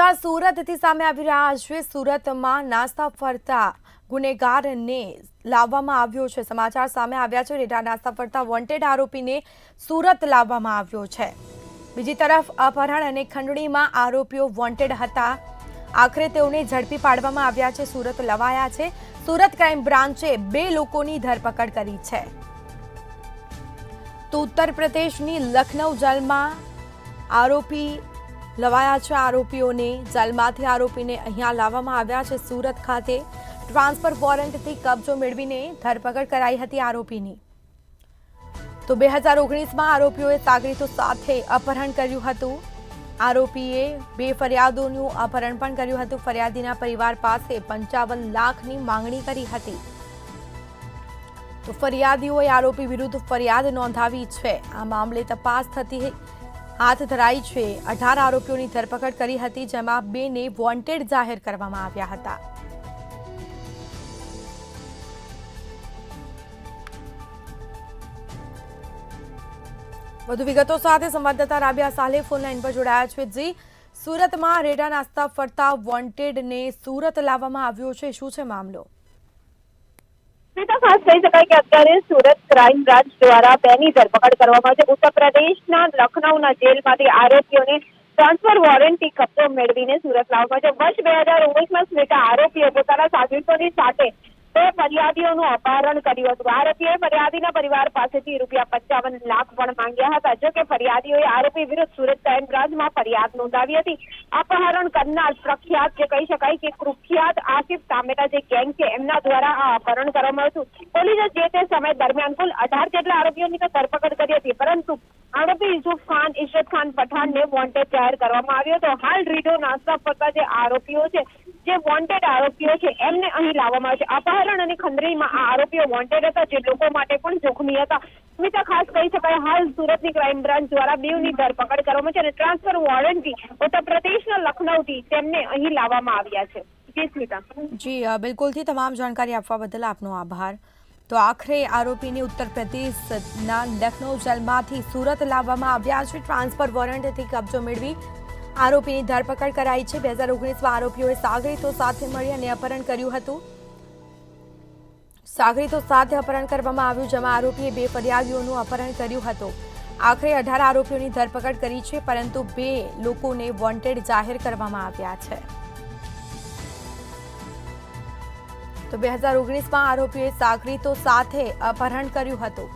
સમાચાર સુરતથી સામે આવી રહ્યા છે। સુરતમાં નાસ્તા ફરતા ગુનેગારને લાવવામાં આવ્યો છે। સમાચાર સામે આવ્યા છે। રેડા નાસ્તા ફરતા વોન્ટેડ આરોપીને સુરત લાવવામાં આવ્યો છે। બીજી તરફ અપહરણ અને ખંડણીમાં આરોપીઓ વોન્ટેડ હતા। આખરે તેઓને ઝડપી પાડવામાં આવ્યા છે। સુરત લવાયા છે। સુરત ક્રાઇમ બ્રાન્ચે 2 લોકોની ધરપકડ કરી છે। તો ઉત્તર પ્રદેશની લખનઉ જેલમાં આરોપી લવાયા છે। આરોપીઓને જેલમાંથી આરોપીને અહીંયા લાવવામાં આવ્યા છે। સુરત ખાતે ટ્રાન્સફર વોરંટથી કબજો મેળવીને ધરપકડ કરાઈ હતી આરોપીની। તો 2019માં આરોપીઓએ સાગરીતો સાથે અપહરણ કર્યું હતું। આરોપીએ 2 ફરિયાદોનું અપહરણ પણ કર્યું હતું। ફરિયાદીના પરિવાર પાસે 55 લાખની માંગણી કરી હતી। તો ફરિયાદીઓએ આરોપી વિરુદ્ધ ફરિયાદ નોંધાવી છે। આ મામલે તપાસ હાથ ધરાઈ છે। 18 આરોપીઓની ધરપકડ કરી હતી, જેમાં 2ને વોન્ટેડ જાહેર કરવામાં આવ્યા હતા। વધુ વિગતો સાથે સંવાદદાતા રાબિયા સાલે ફોન લાઈન પર જોડાયા છે। જી, સુરતમાં રેડા નાસ્તા ફરતા વોન્ટેડને સુરત લાવવામાં આવ્યો છે, શું છે મામલો? ખાસ કહી શકાય કે અત્યારે સુરત ક્રાઇમ બ્રાન્ચ દ્વારા 2ની ધરપકડ કરવામાં આવી છે। ઉત્તર પ્રદેશના લખનઉના જેલમાંથી આરોપીઓને ટ્રાન્સફર વોરંટથી કબજો મેળવીને સુરત લાવવામાં આવ્યો છે। વર્ષ 2019માં સ્નેટા આરોપીઓ પોતાના સાગરીતોની સાથે 2 ફરિયાદીઓનું અપહરણ કર્યું હતું। આરોપીઓએ ફરિયાદીના પરિવાર પાસેથી ₹55 લાખ પણ માંગ્યા હતા। જો કે ફરિયાદીઓએ આરોપી વિરુદ્ધ સુરત ક્રાઇમ બ્રાન્ચમાં ફરિયાદ નોંધાવી હતી। અપહરણ કરનાર પ્રખ્યાત જે કહી શકાય કે કુખ્યાત આસિફ તામેટા જે ગેંગ છે, એમના દ્વારા આ અપહરણ કરવામાં આવ્યું હતું। પોલીસે જે તે સમય દરમિયાન કુલ 18 જેટલા આરોપીઓની ધરપકડ કરી હતી, પરંતુ આરોપી યુસુફ ખાન, ઇશરત ખાન પઠાણને વોન્ટેડ જાહેર કરવામાં આવ્યો હતો। હાલ રીઢો નાસ્તા ફરતા જે આરોપીઓ છે, જે વોન્ટેડ આરોપીઓ છે, એમને અહીં લાવવામાં આવે છે। અપહરણ અને ખંડણીમાં આ આરોપીઓ વોન્ટેડ હતા, જે લોકો માટે પણ જોખમી હતા। સ્મિતા, ખાસ કહી શકાય હાલ સુરતની ક્રાઇમ બ્રાન્ચ દ્વારા 2ની ધરપકડ કરવામાં છે અને ટ્રાન્સફર વોરંટથી ઉત્તર પ્રદેશના લખનઉથી તેમને અહીં લાવવામાં આવ્યા છે। જી સ્મિતા। જી બિલકુલથી તમામ જાણકારી આપવા બદલ આપનો આભાર। તો આખરે આરોપીને ઉત્તર પ્રદેશના લખનઉ જેલમાંથી સુરત લાવવામાં આવ્યા છે। ટ્રાન્સફર વોરંટથી કબજો મેળવી આરોપીની ધરપકડ કરાઈ છે। 2019માં આરોપીઓએ સાગરીતો સાથે મળી અને અપહરણ કર્યું હતું। સાગરીતો સાથે અપહરણ કરવામાં આવ્યું, જેમાં આરોપીએ 2 ફરિયાદીઓનું અપહરણ કર્યું હતું। આખરે 18 આરોપીઓની ધરપકડ કરી છે, પરંતુ 2 લોકોને વોન્ટેડ જાહેર કરવામાં આવ્યા છે। તો 2019માં આરોપીએ સાગરીતો સાથે અપહરણ કર્યું હતું।